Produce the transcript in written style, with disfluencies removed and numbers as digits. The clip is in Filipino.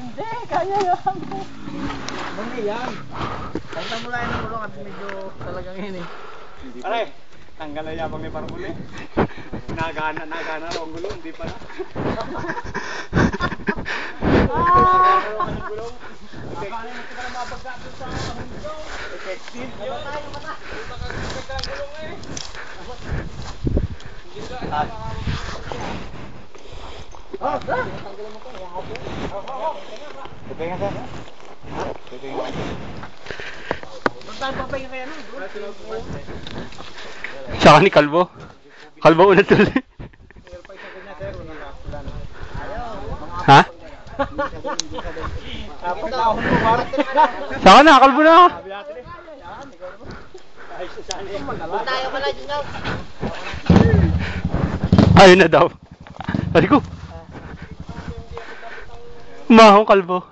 Hindi, kaya yan. Mali yan. Tanggal mo lang yung gulong at medyo talagang ini. Aray, tanggal na yabang ni Parmuli. Nagana raw ang gulong, hindi pala. Nagana raw ang gulong. Akala mo sila mabagsak sa gulong. Effective yun. Makagagdag ang gulong eh. Oh, tanggal mo ko. Pagpahinga sir. Pagpahinga. Doon tayo papahinga kaya nun. Saka ni Kalbo. Kalbo ulit tuloy. Ha? Saka na, Kalbo na. Tayo pala dyan daw. Ayun na daw. Sabi ko. Mahong Kalbo.